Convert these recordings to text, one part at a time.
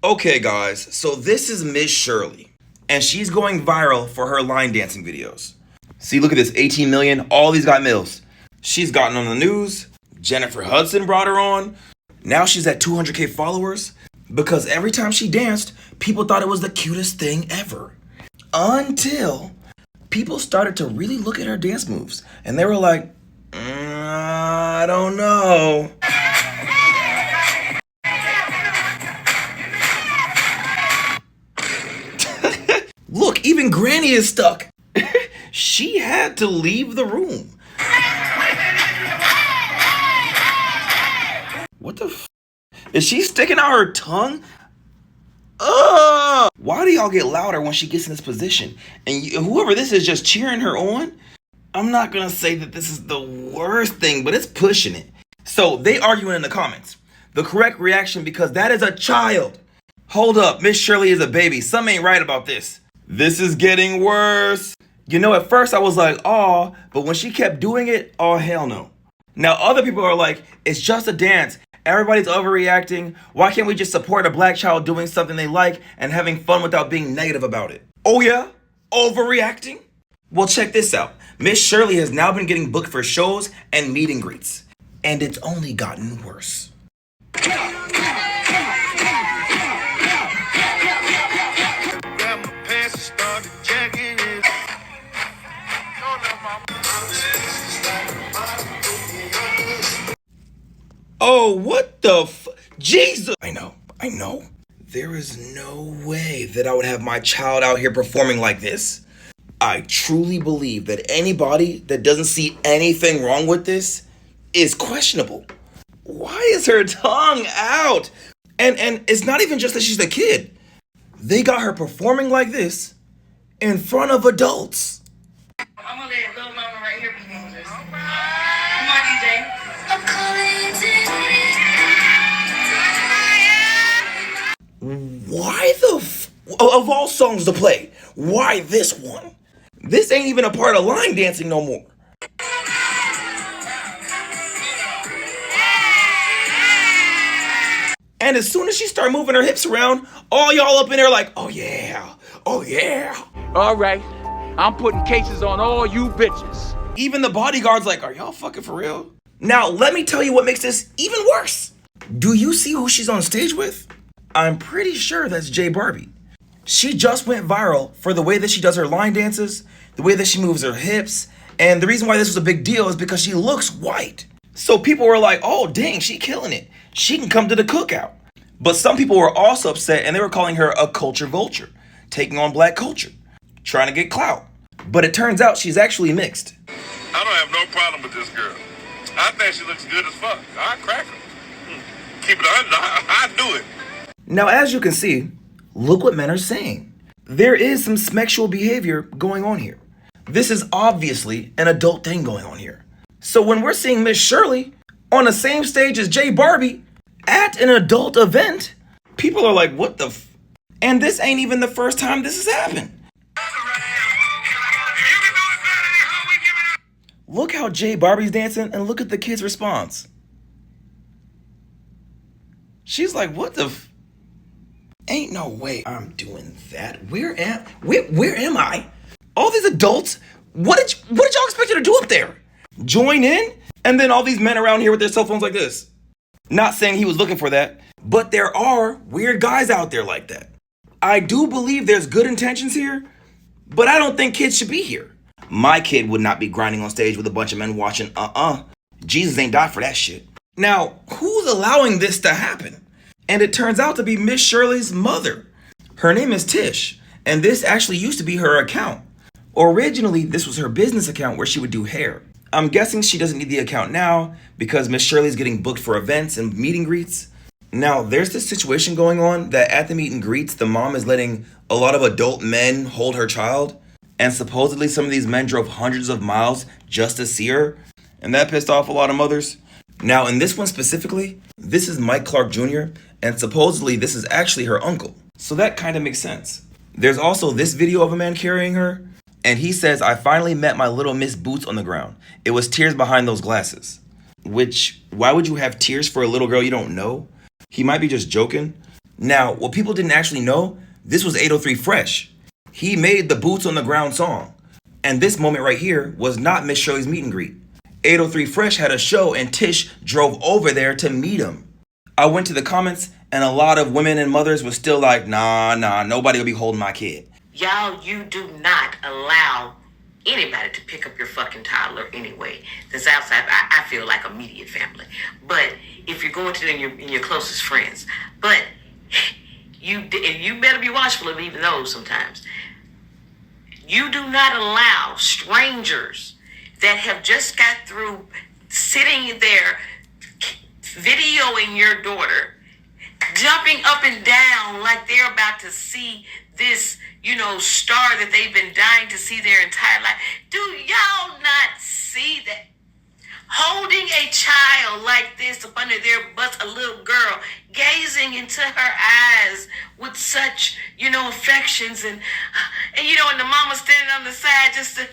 Okay, guys, so this is Miss Shirley, and she's going viral for her line dancing videos. See, look at this 18 million, all these got mills. She's gotten on the news. Jennifer Hudson brought her on. Now she's at 200K followers because every time she danced, people thought it was the cutest thing ever. Until people started to really look at her dance moves, and they were like, I don't know. Look, even Granny is stuck. She had to leave the room. What the f? Is she sticking out her tongue? Why do y'all get louder when she gets in this position? And whoever this is just cheering her on? I'm not gonna say that this is the worst thing, but it's pushing it. So they arguing in the comments. The correct reaction, because that is a child. Hold up, Miss Shirley is a baby. Something ain't right about this. This is getting worse. You know, at first I was like, aw, but when she kept doing it, oh, hell no. Now other people are like, it's just a dance. Everybody's overreacting. Why can't we just support a black child doing something they like and having fun without being negative about it? Oh yeah? Overreacting? Well, check this out. Miss Shirley has now been getting booked for shows and meet and greets. And it's only gotten worse. Oh, what the Jesus! I know. There is no way that I would have my child out here performing like this. I truly believe that anybody that doesn't see anything wrong with this is questionable. Why is her tongue out? And it's not even just that she's a kid. They got her performing like this in front of adults. I'm gonna let little mama right here perform this. Come on, DJ. I'm calling to Why of all songs to play, why this one? This ain't even a part of line dancing no more. And as soon as she start moving her hips around, all y'all up in there like, oh yeah. All right, I'm putting cases on all you bitches. Even the bodyguard's like, are y'all fucking for real? Now, let me tell you what makes this even worse. Do you see who she's on stage with? I'm pretty sure that's J Barbie. She just went viral for the way that she does her line dances, the way that she moves her hips, and the reason why this was a big deal is because she looks white. So people were like, oh dang, she killing it. She can come to the cookout. But some people were also upset and they were calling her a culture vulture, taking on black culture, trying to get clout. But it turns out she's actually mixed. I don't have no problem with this girl. I think she looks good as fuck. I crack her. Keep it 100. I do it. Now, as you can see, look what men are saying. There is some sexual behavior going on here. This is obviously an adult thing going on here. So when we're seeing Miss Shirley on the same stage as J Barbie at an adult event, people are like, what the f? And this ain't even the first time this has happened. Look how J Barbie's dancing and look at the kid's response. She's like, what the f? Ain't no way I'm doing that. Where am I? All these adults, what did y'all expect her to do up there? Join in? And then all these men around here with their cell phones like this. Not saying he was looking for that, but there are weird guys out there like that. I do believe there's good intentions here, but I don't think kids should be here. My kid would not be grinding on stage with a bunch of men watching, Jesus ain't died for that shit. Now, who's allowing this to happen? And it turns out to be Miss Shirley's mother. Her name is Tish, and this actually used to be her account. Originally, this was her business account where she would do hair. I'm guessing she doesn't need the account now because Miss Shirley's getting booked for events and meet and greets. Now, there's this situation going on that at the meet and greets, the mom is letting a lot of adult men hold her child. And supposedly some of these men drove hundreds of miles just to see her. And that pissed off a lot of mothers. Now, in this one specifically, this is Mike Clark Jr. And supposedly this is actually her uncle. So that kind of makes sense. There's also this video of a man carrying her. And he says, I finally met my little Miss Boots on the ground. It was tears behind those glasses. Which, why would you have tears for a little girl you don't know? He might be just joking. Now, what people didn't actually know, this was 803 Fresh. He made the Boots on the Ground song. And this moment right here was not Miss Shirley's meet and greet. 803 Fresh had a show and Tish drove over there to meet him. I went to the comments and a lot of women and mothers were still like, nah, nobody will be holding my kid. Y'all, you do not allow anybody to pick up your fucking toddler anyway. This outside, I feel like immediate family. But if you're going to your closest friends, but you better be watchful of even those sometimes. You do not allow strangers that have just got through sitting there videoing your daughter, jumping up and down like they're about to see this, star that they've been dying to see their entire life. Do y'all not see that? Holding a child like this up under their butts, a little girl, gazing into her eyes with such, affections and the mama standing on the side just to...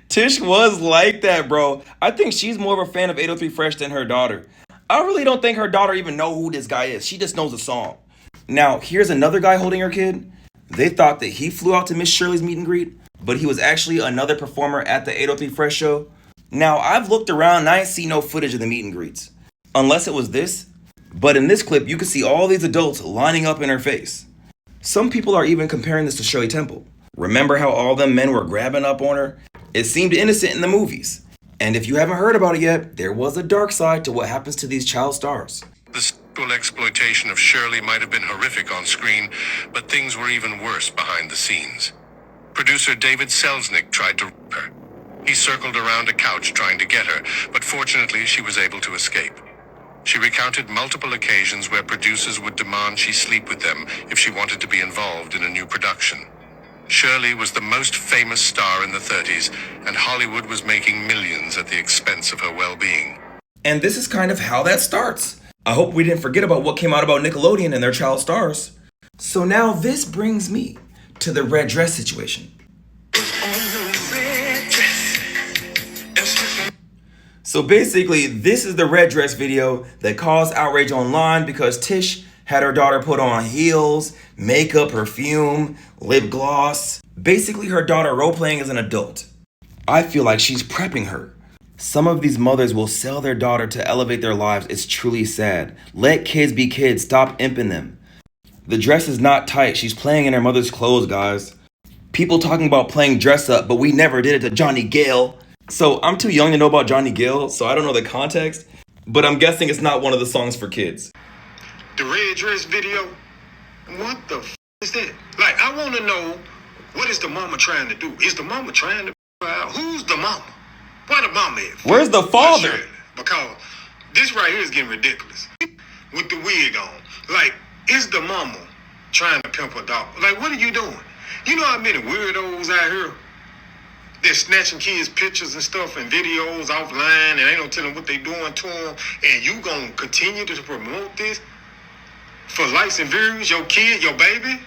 Tish was like that, bro. I think she's more of a fan of 803 Fresh than her daughter. I really don't think her daughter even know who this guy is. She just knows the song. Now, here's another guy holding her kid. They thought that he flew out to Miss Shirley's meet and greet, but he was actually another performer at the 803 Fresh show. Now, I've looked around and I ain't seen no footage of the meet and greets. Unless it was this. But in this clip, you can see all these adults lining up in her face. Some people are even comparing this to Shirley Temple. Remember how all them men were grabbing up on her? It seemed innocent in the movies. And if you haven't heard about it yet, there was a dark side to what happens to these child stars. The sexual exploitation of Shirley might have been horrific on screen, but things were even worse behind the scenes. Producer David Selznick tried to rape her. He circled around a couch trying to get her, but fortunately she was able to escape. She recounted multiple occasions where producers would demand she sleep with them if she wanted to be involved in a new production. Shirley was the most famous star in the 30s, and Hollywood was making millions at the expense of her well-being. And this is kind of how that starts. I hope we didn't forget about what came out about Nickelodeon and their child stars. So now this brings me to the red dress situation. So basically, this is the red dress video that caused outrage online because Tish had her daughter put on heels, makeup, perfume, lip gloss. Basically, her daughter role-playing as an adult. I feel like she's prepping her. Some of these mothers will sell their daughter to elevate their lives. It's truly sad. Let kids be kids. Stop imping them. The dress is not tight. She's playing in her mother's clothes, guys. People talking about playing dress up, but we never did it to Johnny Gill. So I'm too young to know about Johnny Gill, so I don't know the context. But I'm guessing it's not one of the songs for kids. The red dress video? What the is that? Like, I want to know, what is the mama trying to do? Is the mama trying to out? Who's the mama? Where the mama at? Where's the father? Shirley. Because this right here is getting ridiculous. With the wig on. Like, is the mama trying to pimp her dog? Like, what are you doing? You know how many weirdos out here? They're snatching kids' pictures and stuff and videos offline and ain't no telling what they doing to them. And you gonna continue to promote this? For likes and views, your kid, your baby?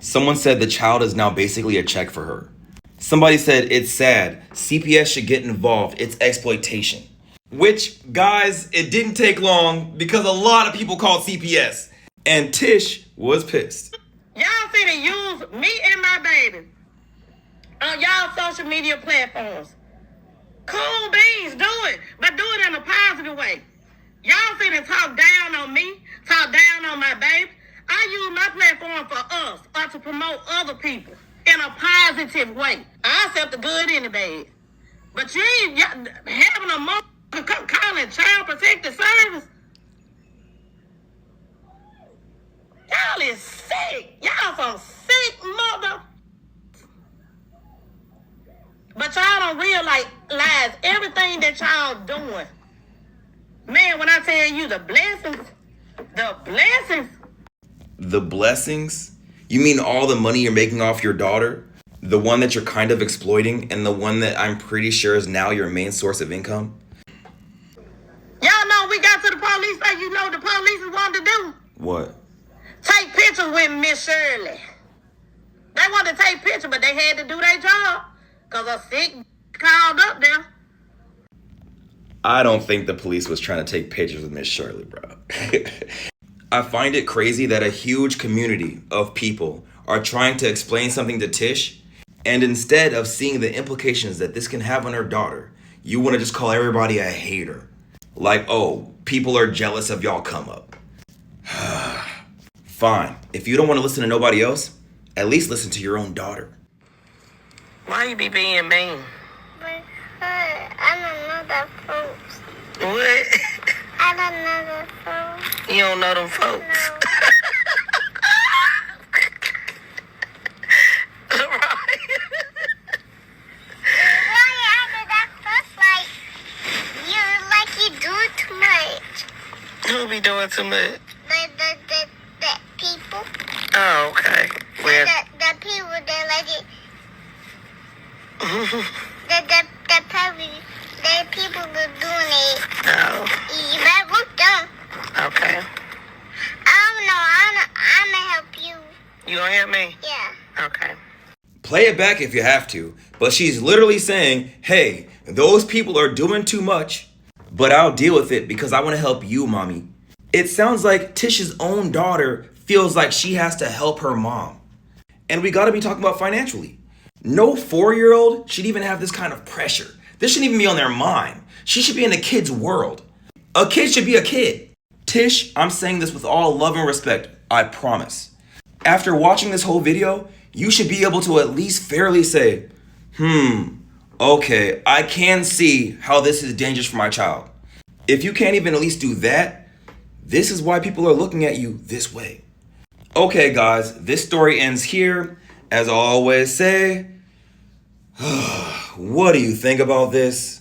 Someone said the child is now basically a check for her. Somebody said it's sad. CPS should get involved. It's exploitation. Which, guys, it didn't take long because a lot of people called CPS. And Tish was pissed. Y'all see to use me and my baby on y'all social media platforms. Cool beans, do it. But do it in a positive way. Y'all see to talk down on me, talk down on my baby. I use my platform for us or to promote other people in a positive way. I accept the good and the bad. But you ain't having a mother calling Child Protective Service. Y'all is sick. Y'all some sick mother. But y'all don't realize everything that y'all doing. Man, when I tell you the blessings. The blessings? You mean all the money you're making off your daughter? The one that you're kind of exploiting and the one that I'm pretty sure is now your main source of income? Y'all know we got to the police like you know the police wanted to do. What? Take pictures with Miss Shirley. They wanted to take pictures, but they had to do their job. Because a sick called up there. I don't think the police was trying to take pictures with Miss Shirley, bro. I find it crazy that a huge community of people are trying to explain something to Tish, and instead of seeing the implications that this can have on her daughter, you want to just call everybody a hater. Like, oh, people are jealous of y'all come up. Fine. If you don't want to listen to nobody else, at least listen to your own daughter. Why you be being mean? Because I don't know the folks. What? I don't know the folks. You don't know them folks. No. Why you acting that close like you do too much? Who be doing too much? The people. Oh, okay. Well, The people that like it. the people that are doing it. oh, You better whoop them. okay. I don't know. I'm gonna help you. You gonna help me? Yeah. Okay. Play it back if you have to, but she's literally saying, hey, those people are doing too much, but I'll deal with it because I want to help you, mommy. It sounds like Tish's own daughter feels like she has to help her mom. And we got to be talking about financially. No 4-year-old should even have this kind of pressure. This shouldn't even be on their mind. She should be in a kid's world. A kid should be a kid. Tish, I'm saying this with all love and respect, I promise. After watching this whole video, you should be able to at least fairly say, okay, I can see how this is dangerous for my child. If you can't even at least do that, this is why people are looking at you this way. Okay, guys, this story ends here. As I always say, what do you think about this?